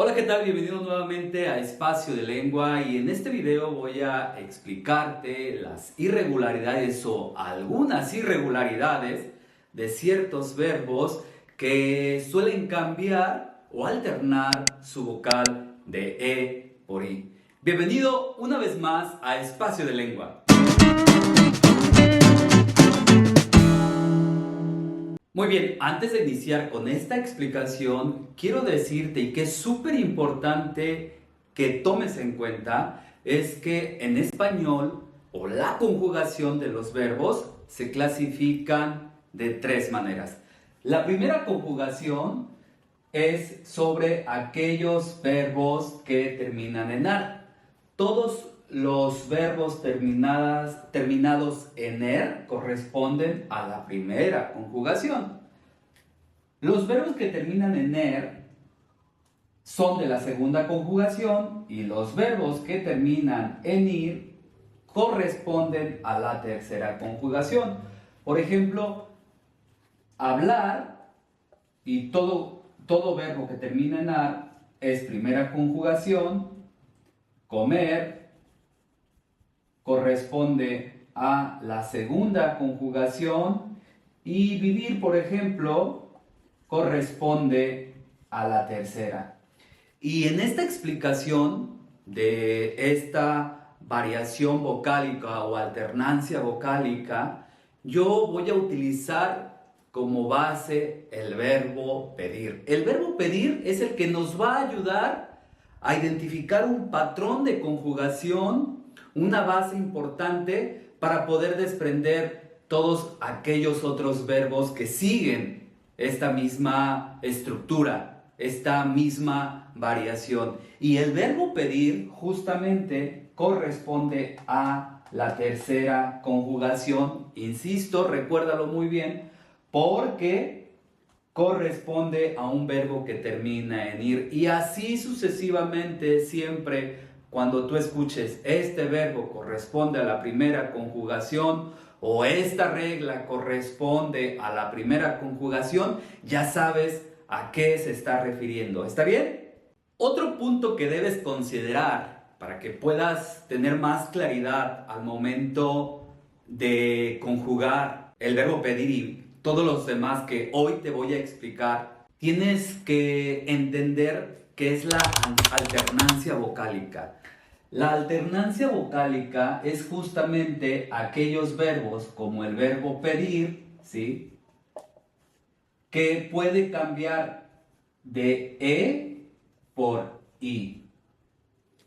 Hola, ¿qué tal? Bienvenido nuevamente a Espacio de Lengua y en este video voy a explicarte las irregularidades o algunas irregularidades de ciertos verbos que suelen cambiar o alternar su vocal de E por I. Bienvenido una vez más a Espacio de Lengua. Muy bien, antes de iniciar con esta explicación, quiero decirte y que es súper importante que tomes en cuenta es que en español o la conjugación de los verbos se clasifican de tres maneras. La primera conjugación es sobre aquellos verbos que terminan en ar. Todos los verbos terminados en er corresponden a la primera conjugación. Los verbos que terminan en er son de la segunda conjugación y los verbos que terminan en ir corresponden a la tercera conjugación. Por ejemplo, hablar y todo verbo que termina en ar es primera conjugación. Comer corresponde a la segunda conjugación y vivir, por ejemplo, corresponde a la tercera. Y en esta explicación de esta variación vocálica o alternancia vocálica, yo voy a utilizar como base el verbo pedir. El verbo pedir es el que nos va a ayudar a identificar un patrón de conjugación, una base importante para poder desprender todos aquellos otros verbos que siguen esta misma estructura, esta misma variación. Y el verbo pedir justamente corresponde a la tercera conjugación, insisto, recuérdalo muy bien, porque corresponde a un verbo que termina en ir y así sucesivamente. Siempre cuando tú escuches este verbo corresponde a la primera conjugación o esta regla corresponde a la primera conjugación, ya sabes a qué se está refiriendo. ¿Está bien? Otro punto que debes considerar para que puedas tener más claridad al momento de conjugar el verbo pedir y todos los demás que hoy te voy a explicar, tienes que entender qué es la alternancia vocálica. La alternancia vocálica es justamente aquellos verbos como el verbo pedir, ¿sí?, que puede cambiar de E por I.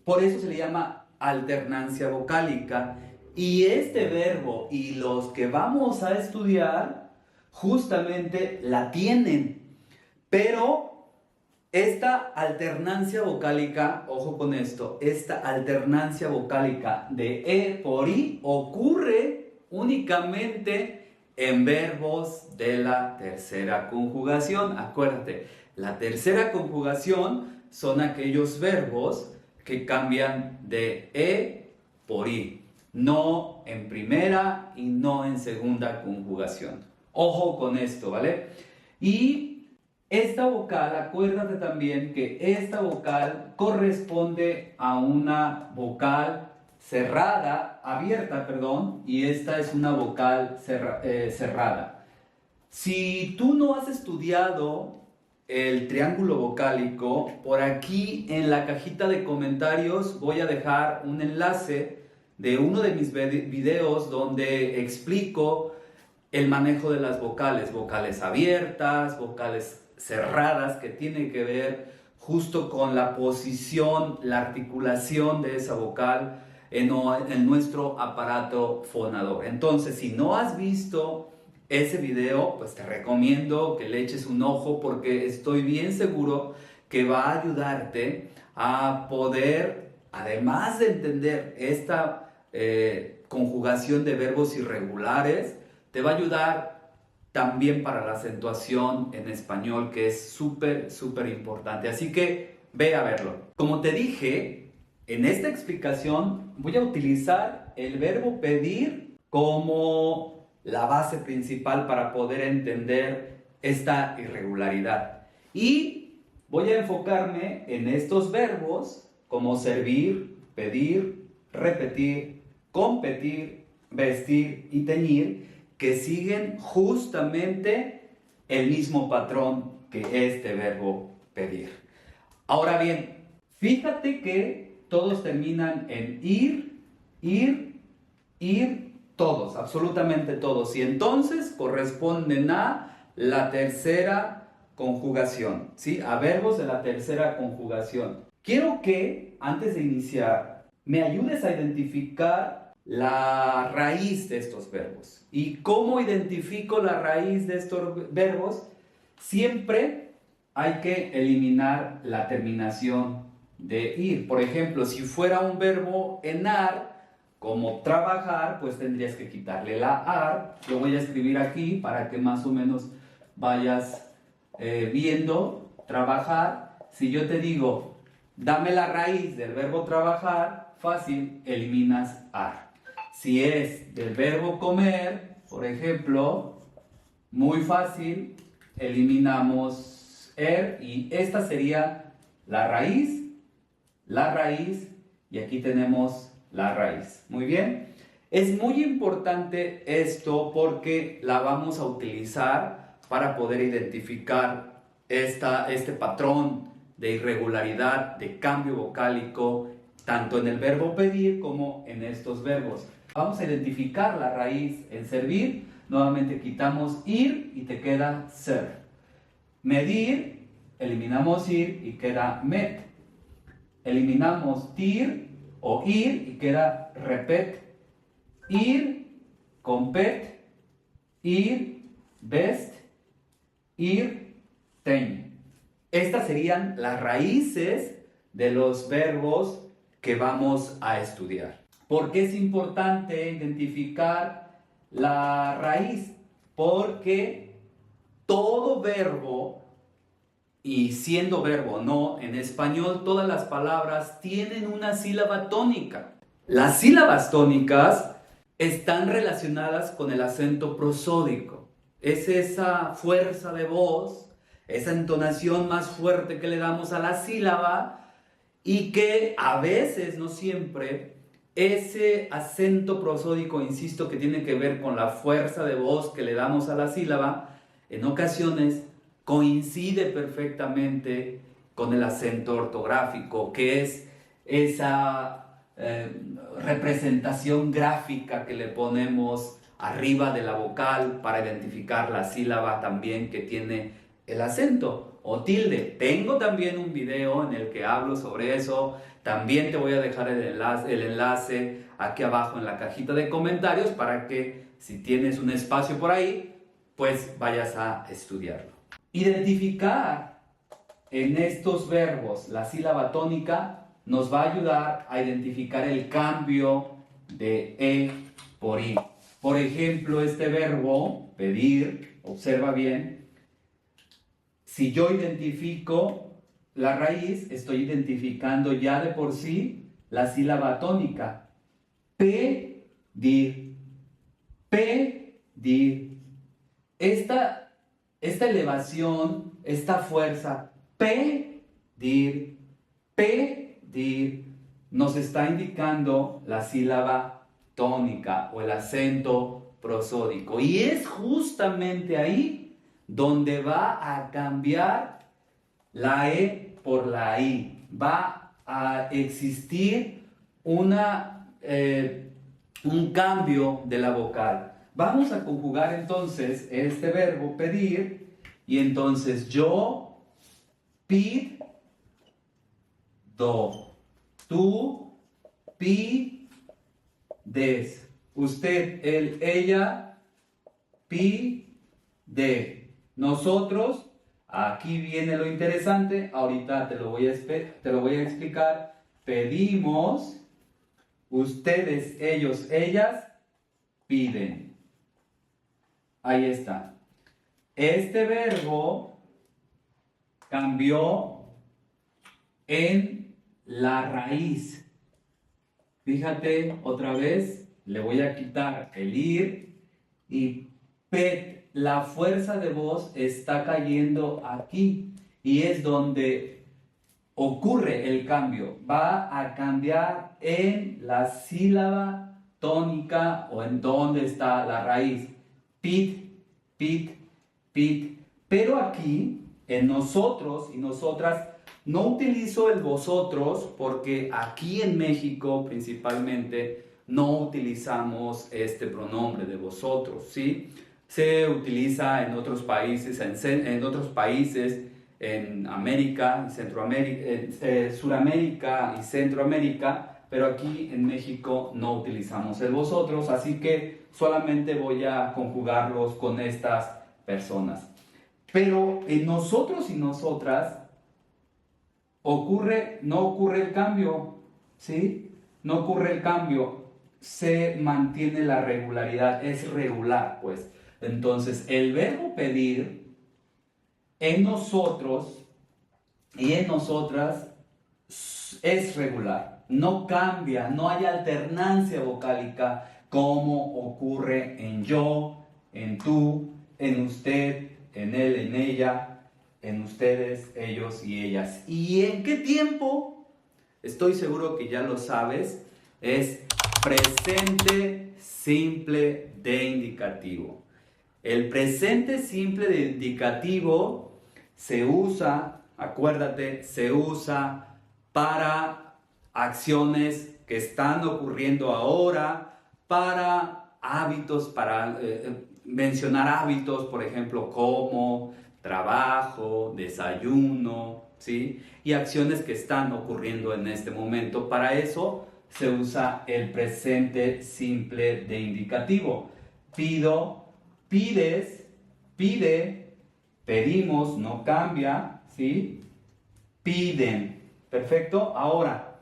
Por eso se le llama alternancia vocálica. Y este verbo y los que vamos a estudiar justamente la tienen. Pero esta alternancia vocálica, ojo con esto, esta alternancia vocálica de E por I ocurre únicamente en verbos de la tercera conjugación. Acuérdate, la tercera conjugación son aquellos verbos que cambian de E por I, no en primera y no en segunda conjugación. Ojo con esto, ¿vale? Y esta vocal, acuérdate también que esta vocal corresponde a una vocal abierta, y esta es una vocal cerrada. Si tú no has estudiado el triángulo vocálico, por aquí en la cajita de comentarios voy a dejar un enlace de uno de mis videos donde explico el manejo de las vocales abiertas, vocales cerradas, que tiene que ver justo con la posición, la articulación de esa vocal en nuestro aparato fonador. Entonces, si no has visto ese video, pues te recomiendo que le eches un ojo porque estoy bien seguro que va a ayudarte a poder, además de entender esta conjugación de verbos irregulares, te va a ayudar también para la acentuación en español, que es súper importante. Así que ve a verlo. Como te dije, en esta explicación voy a utilizar el verbo pedir como la base principal para poder entender esta irregularidad. Y voy a enfocarme en estos verbos como servir, pedir, repetir, competir, vestir y teñir, que siguen justamente el mismo patrón que este verbo pedir. Ahora bien, fíjate que todos terminan en ir, todos, absolutamente todos. Y entonces corresponden a la tercera conjugación, ¿sí? A verbos de la tercera conjugación. Quiero que, antes de iniciar, me ayudes a identificar la raíz de estos verbos. ¿Y cómo identifico la raíz de estos verbos? Siempre hay que eliminar la terminación de ir. Por ejemplo, si fuera un verbo enar, como trabajar, pues tendrías que quitarle la ar. Lo voy a escribir aquí para que más o menos vayas viendo. Trabajar. Si yo te digo, dame la raíz del verbo trabajar, fácil, eliminas ar. Si es del verbo comer, por ejemplo, muy fácil, eliminamos er y esta sería la raíz, y aquí tenemos la raíz. Muy bien. Es muy importante esto porque la vamos a utilizar para poder identificar este patrón de irregularidad, de cambio vocálico, tanto en el verbo pedir como en estos verbos. Vamos a identificar la raíz en servir. Nuevamente quitamos ir y te queda ser. Medir, eliminamos ir y queda met. Eliminamos tir o ir y queda repet. Ir, compet, ir, best, ir, teñ. Estas serían las raíces de los verbos que vamos a estudiar. ¿Por qué es importante identificar la raíz? Porque todo verbo, y siendo verbo o no, en español todas las palabras tienen una sílaba tónica. Las sílabas tónicas están relacionadas con el acento prosódico. Es esa fuerza de voz, esa entonación más fuerte que le damos a la sílaba y que a veces, no siempre, ese acento prosódico, insisto, que tiene que ver con la fuerza de voz que le damos a la sílaba, en ocasiones coincide perfectamente con el acento ortográfico, que es esa representación gráfica que le ponemos arriba de la vocal para identificar la sílaba también que tiene el acento o tilde. Tengo también un video en el que hablo sobre eso. También te voy a dejar el enlace aquí abajo en la cajita de comentarios para que si tienes un espacio por ahí, pues vayas a estudiarlo. Identificar en estos verbos la sílaba tónica nos va a ayudar a identificar el cambio de e por i. Por ejemplo, este verbo, pedir, observa bien, si yo identifico la raíz, estoy identificando ya de por sí la sílaba tónica. Pedir, pedir. Esta elevación, esta fuerza, pedir, nos está indicando la sílaba tónica o el acento prosódico. Y es justamente ahí donde va a cambiar la E por la I. Va a existir un cambio de la vocal. Vamos a conjugar entonces este verbo pedir y entonces yo pido, tú pides, usted, él, ella pide, nosotros. Aquí viene lo interesante, ahorita te lo voy a explicar. Pedimos, ustedes, ellos, ellas piden. Ahí está. Este verbo cambió en la raíz. Fíjate otra vez, le voy a quitar el ir y pet. La fuerza de voz está cayendo aquí y es donde ocurre el cambio. Va a cambiar en la sílaba tónica o en donde está la raíz. Pit, pit, pit. Pero aquí, en nosotros y nosotras, no utilizo el vosotros porque aquí en México principalmente no utilizamos este pronombre de vosotros, ¿sí? Se utiliza en otros países, en América, en Suramérica y Centroamérica, pero aquí en México no utilizamos el vosotros, así que solamente voy a conjugarlos con estas personas. Pero en nosotros y nosotras no ocurre el cambio, ¿sí? No ocurre el cambio, se mantiene la regularidad, es regular, pues. Entonces, el verbo pedir en nosotros y en nosotras es regular, no cambia, no hay alternancia vocálica como ocurre en yo, en tú, en usted, en él, en ella, en ustedes, ellos y ellas. ¿Y en qué tiempo? Estoy seguro que ya lo sabes, es presente simple de indicativo. El presente simple de indicativo se usa, acuérdate, se usa para acciones que están ocurriendo ahora, para hábitos, para mencionar hábitos, por ejemplo, como trabajo, desayuno, ¿sí? Y acciones que están ocurriendo en este momento. Para eso se usa el presente simple de indicativo. Pido, pides, pide, pedimos, no cambia, ¿sí? Piden. Perfecto. Ahora,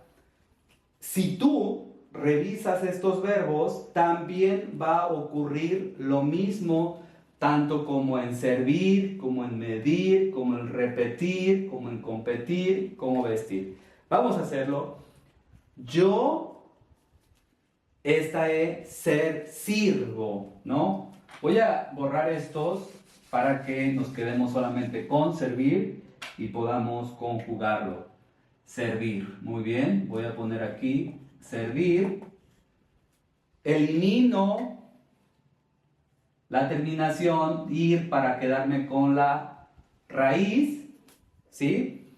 si tú revisas estos verbos, también va a ocurrir lo mismo, tanto como en servir, como en medir, como en repetir, como en competir, como vestir. Vamos a hacerlo. Yo, esta es ser, sirvo, ¿no? Voy a borrar estos para que nos quedemos solamente con servir y podamos conjugarlo. Servir, muy bien, voy a poner aquí servir. Elimino la terminación ir para quedarme con la raíz, ¿sí?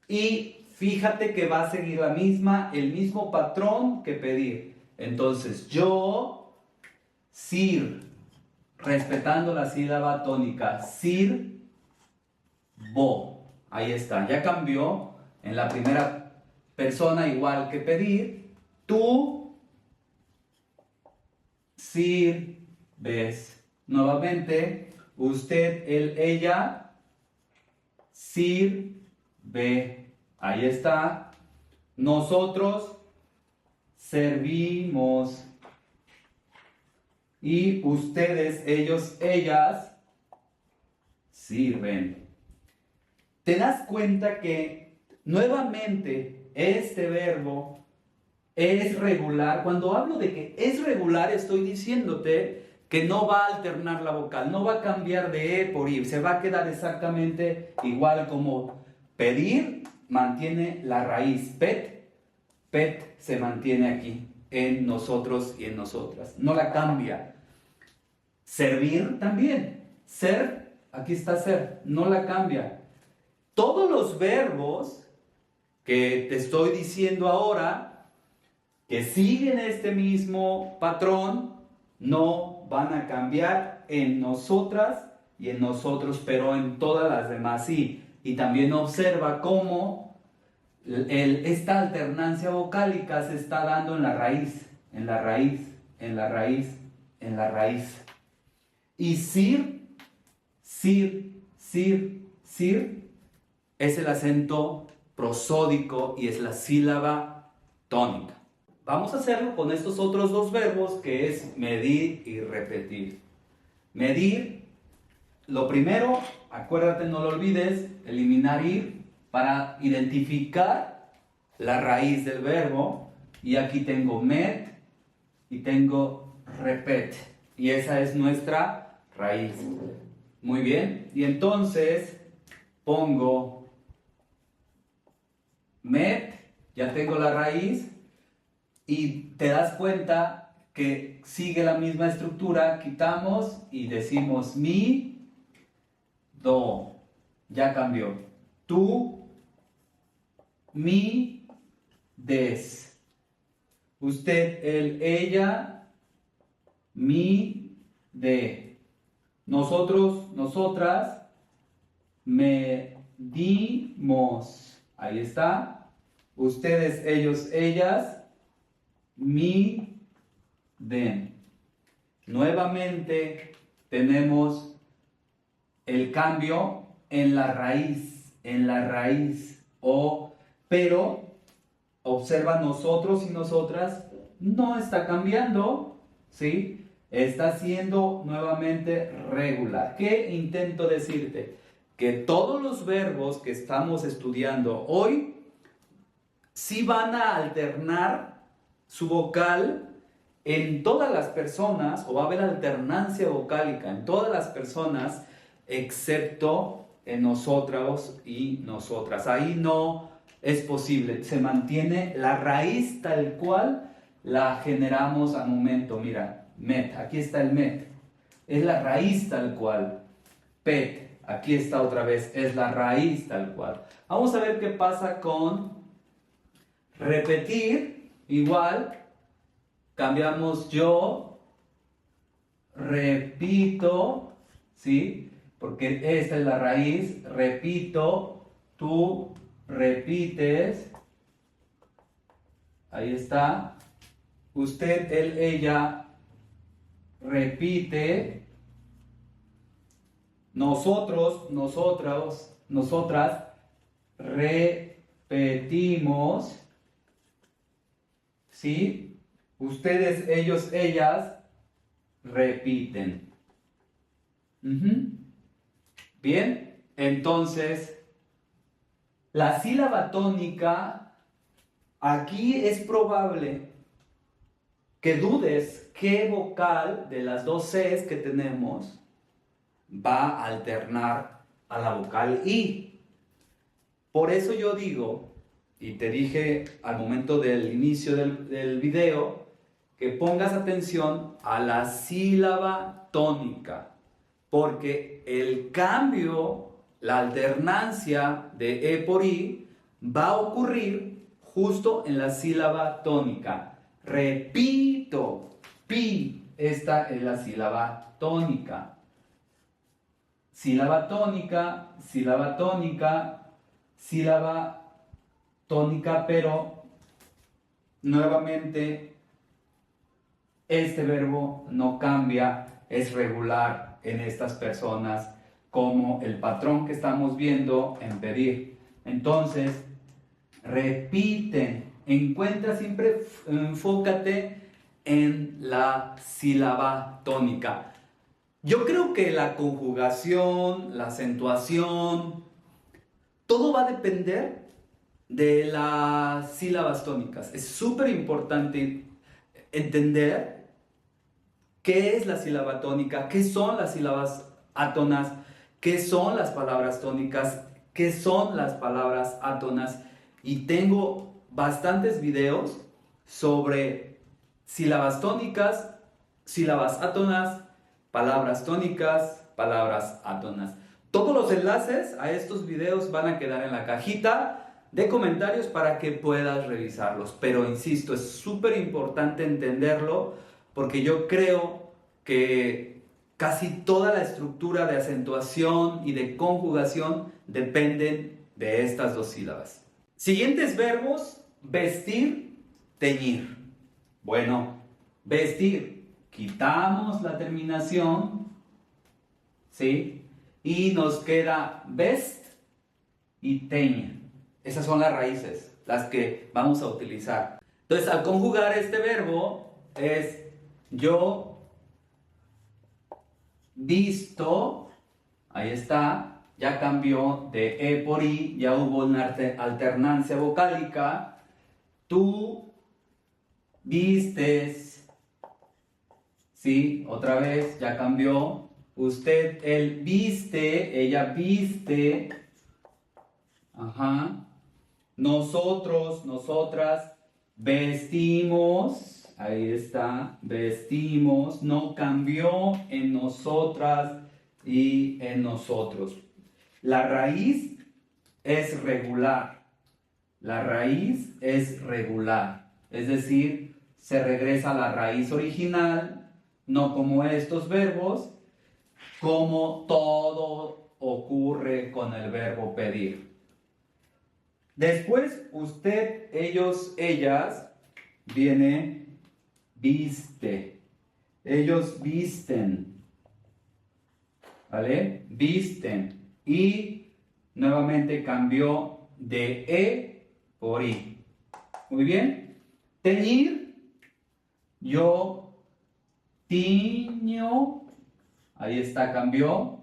Y fíjate que va a seguir el mismo patrón que pedir. Entonces, yo, sir, respetando la sílaba tónica, sir, bo. Ahí está, ya cambió en la primera persona igual que pedir. Tú, sirves. Nuevamente, usted, él, ella, sirve. Ahí está. Nosotros servimos. Y ustedes, ellos, ellas, sirven. ¿Te das cuenta que nuevamente este verbo es regular? Cuando hablo de que es regular, estoy diciéndote que no va a alternar la vocal, no va a cambiar de E por I, se va a quedar exactamente igual como pedir, mantiene la raíz pet, pet se mantiene aquí, en nosotros y en nosotras, no la cambia. Servir también, ser, aquí está ser, no la cambia. Todos los verbos que te estoy diciendo ahora, que siguen este mismo patrón, no van a cambiar en nosotras y en nosotros, pero en todas las demás sí. Y también observa cómo esta alternancia vocálica se está dando en la raíz, en la raíz, en la raíz, en la raíz. Y sir, sir, sir, sir es el acento prosódico y es la sílaba tónica. Vamos a hacerlo con estos otros dos verbos, que es medir y repetir. Medir, lo primero, acuérdate, no lo olvides, eliminar ir para identificar la raíz del verbo. Y aquí tengo med y tengo repet. Y esa es nuestra raíz. Muy bien. Y entonces pongo met, ya tengo la raíz y te das cuenta que sigue la misma estructura, quitamos y decimos mi, do, ya cambió. Tú, mi, des. Usted, él, ella, mi, de. Nosotros, nosotras, medimos. Ahí está. Ustedes, ellos, ellas, miden. Nuevamente tenemos el cambio en la raíz, pero observa nosotros y nosotras, no está cambiando, ¿sí? Está siendo nuevamente regular. ¿Qué intento decirte? Que todos los verbos que estamos estudiando hoy sí van a alternar su vocal en todas las personas, o va a haber alternancia vocálica en todas las personas, excepto en nosotros y nosotras. Ahí no es posible, se mantiene la raíz tal cual la generamos al momento. Mira, met, aquí está el met, es la raíz tal cual. Pet, aquí está otra vez, es la raíz tal cual. Vamos a ver qué pasa con repetir, igual, cambiamos yo, repito, ¿sí? Porque esta es la raíz, repito, tú repites, ahí está, usted, él, ella, repite, nosotros, nosotras, repetimos, ¿sí? Ustedes, ellos, ellas, repiten. Bien, entonces, la sílaba tónica, aquí es probable que dudes qué vocal de las dos Cs que tenemos va a alternar a la vocal I. Por eso yo digo, y te dije al momento del inicio del video, que pongas atención a la sílaba tónica, porque el cambio, la alternancia de E por I va a ocurrir justo en la sílaba tónica. Repito, pi, esta es la sílaba tónica. Sílaba tónica, sílaba tónica, sílaba tónica, pero nuevamente este verbo no cambia, es regular en estas personas, como el patrón que estamos viendo en pedir. Entonces, repiten, encuentra siempre, enfócate en la sílaba tónica. Yo creo que la conjugación, la acentuación, todo va a depender de las sílabas tónicas. Es súper importante entender qué es la sílaba tónica, qué son las sílabas átonas, qué son las palabras tónicas, qué son las palabras átonas. Y tengo bastantes videos sobre sílabas tónicas, sílabas átonas, palabras tónicas, palabras átonas. Todos los enlaces a estos videos van a quedar en la cajita de comentarios para que puedas revisarlos. Pero insisto, es súper importante entenderlo porque yo creo que casi toda la estructura de acentuación y de conjugación dependen de estas dos sílabas. Siguientes verbos: vestir, teñir. Bueno, vestir, quitamos la terminación, ¿sí? Y nos queda vest y teñ. Esas son las raíces, las que vamos a utilizar. Entonces, al conjugar este verbo, es yo visto, ahí está, ya cambió de E por I, ya hubo una alternancia vocálica. Tú vistes, ¿sí? Otra vez, ya cambió. Usted, él viste, ella viste. Ajá. nosotros, nosotras, vestimos, ahí está, vestimos, no cambió en nosotras y en nosotros. La raíz es regular. La raíz es regular. Es decir, se regresa a la raíz original, no como estos verbos, como todo ocurre con el verbo pedir. Después, usted, ellos, ellas, viene viste. Ellos visten. ¿Vale? Visten. Y nuevamente cambió de E por I. Muy bien. Teñir. Yo tiño. Ahí está, cambió.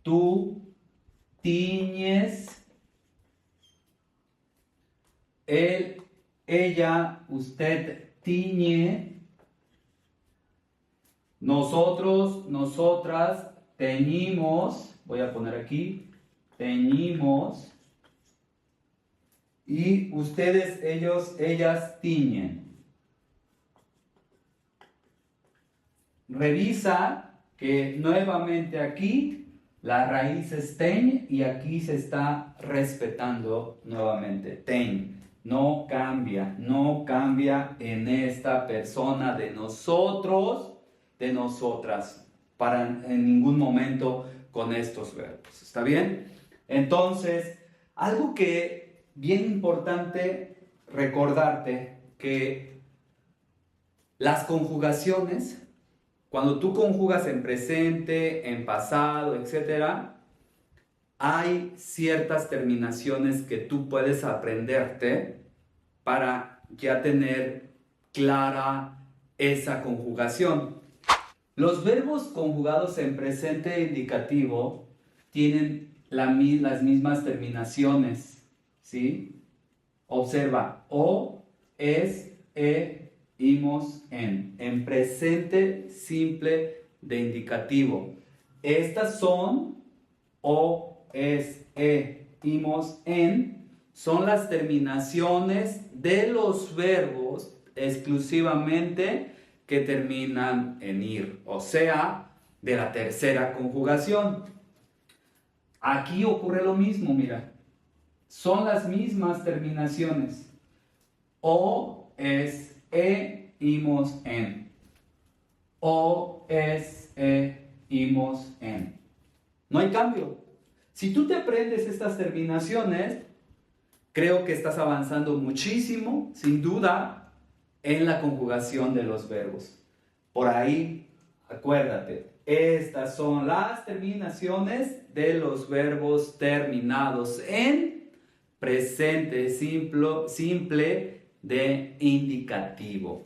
Tú tiñes. Él, ella, usted tiñe. Nosotros, nosotras teñimos. Voy a poner aquí. Teñimos. Y ustedes, ellos, ellas tiñen. Revisa que nuevamente aquí la raíz es teñ y aquí se está respetando nuevamente. Teñ. No cambia, no cambia en esta persona de nosotros, de nosotras, para en ningún momento con estos verbos. ¿Está bien? Entonces, algo que bien importante recordarte que las conjugaciones, cuando tú conjugas en presente, en pasado, etc., hay ciertas terminaciones que tú puedes aprenderte para ya tener clara esa conjugación. Los verbos conjugados en presente indicativo tienen las mismas terminaciones, ¿sí? Observa, o, es, imos, en presente simple de indicativo. Estas son o, es, imos, en, son las terminaciones de los verbos exclusivamente que terminan en ir, o sea, de la tercera conjugación. Aquí ocurre lo mismo, mira, son las mismas terminaciones. O, es, imos, en. O, es, imos, en. No hay cambio. Si tú te aprendes estas terminaciones, creo que estás avanzando muchísimo, sin duda, en la conjugación de los verbos. Por ahí, acuérdate, estas son las terminaciones de los verbos terminados en presente simple de indicativo.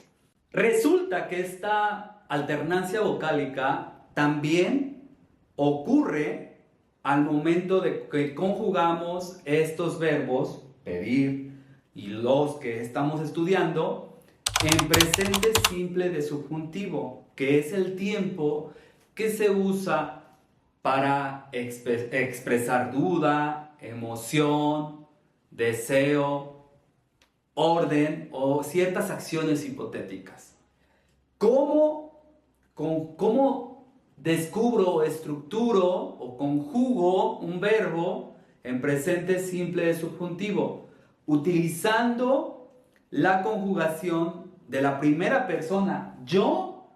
Resulta que esta alternancia vocálica también ocurre al momento de que conjugamos estos verbos, pedir, y los que estamos estudiando, en presente simple de subjuntivo, que es el tiempo que se usa para expresar duda, emoción, deseo, orden o ciertas acciones hipotéticas. ¿Cómo descubro, estructuro o conjugo un verbo en presente simple de subjuntivo? Utilizando la conjugación de la primera persona, yo,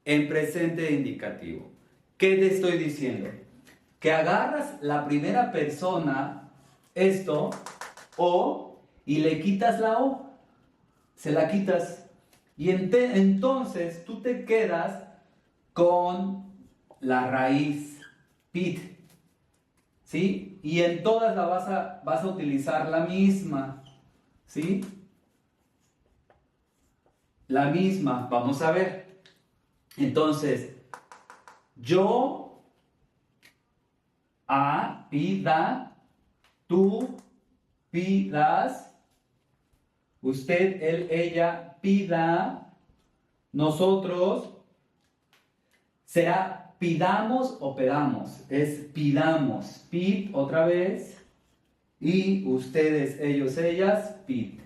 en presente indicativo. ¿Qué te estoy diciendo? Que agarras la primera persona, esto, o, y le quitas la o. Se la quitas. Y entonces tú te quedas con la raíz pit, ¿sí? Y en todas vas a utilizar la misma, ¿sí? La misma, vamos a ver. Entonces, yo, pida, tú, pidas, usted, él, ella, pida, nosotros, será pidamos o pedamos, es pidamos, pid otra vez, Y ustedes, ellos, ellas, pid.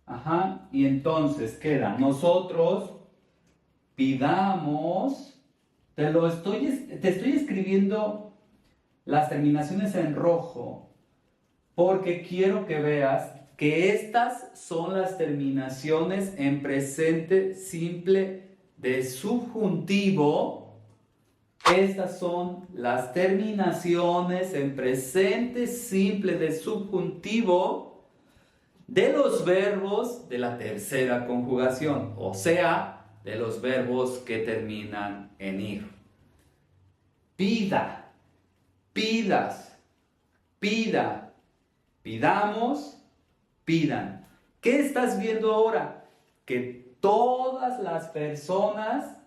Ajá. Y entonces queda, nosotros pidamos, te estoy escribiendo las terminaciones en rojo, porque quiero que veas que estas son las terminaciones en presente simple de subjuntivo. Estas son las terminaciones en presente simple de subjuntivo de los verbos de la tercera conjugación, o sea, de los verbos que terminan en ir. Pida, pidas, pida, pidamos, pidan. ¿Qué estás viendo ahora? Que todas las personas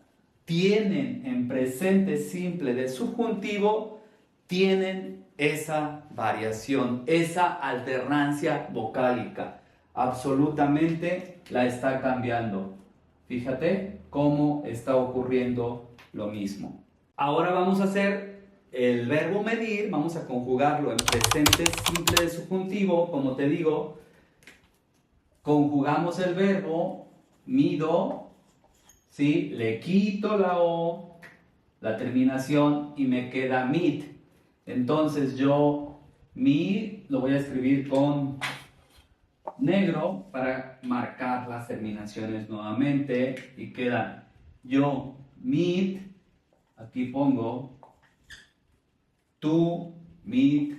tienen en presente simple de subjuntivo, tienen esa variación, esa alternancia vocálica. Absolutamente la está cambiando. Fíjate cómo está ocurriendo lo mismo. Ahora vamos a hacer el verbo medir, vamos a conjugarlo en presente simple de subjuntivo. Como te digo, conjugamos el verbo mido, ¿sí? Le quito la O, la terminación, y me queda mid. Entonces yo mid lo voy a escribir con negro para marcar las terminaciones nuevamente, y queda yo mid, aquí pongo tú, mid,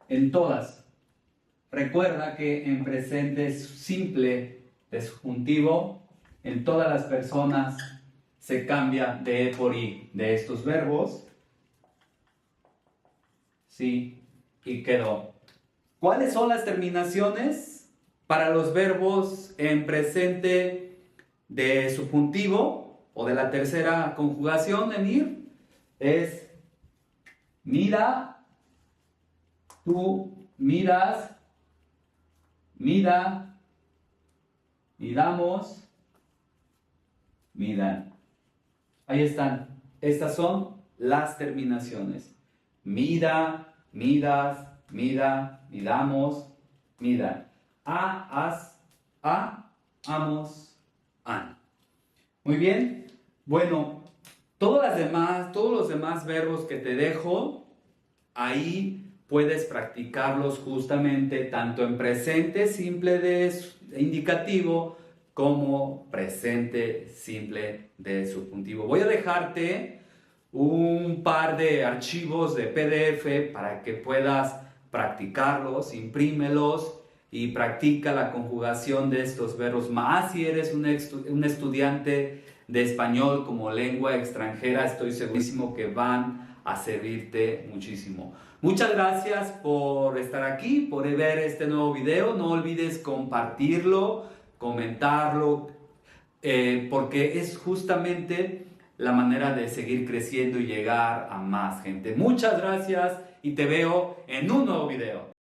en todas. Recuerda que en presente simple de subjuntivo, en todas las personas se cambia de por i de estos verbos. Sí, y quedó. ¿Cuáles son las terminaciones para los verbos en presente de subjuntivo o de la tercera conjugación en ir? Es mira, tú miras, mira, miramos, miran. Ahí están. Estas son las terminaciones. Mira, miras, mira, miramos, miran. Amos, an. Muy bien. Bueno, todos los demás verbos que te dejo, ahí puedes practicarlos justamente tanto en presente simple de indicativo como presente simple de subjuntivo. Voy a dejarte un par de archivos de PDF para que puedas practicarlos, imprímelos y practica la conjugación de estos verbos. Más si eres un estudiante de español como lengua extranjera, estoy segurísimo que van a servirte muchísimo. Muchas gracias por estar aquí, por ver este nuevo video. No olvides compartirlo, comentarlo, porque es justamente la manera de seguir creciendo y llegar a más gente. Muchas gracias y te veo en un nuevo video.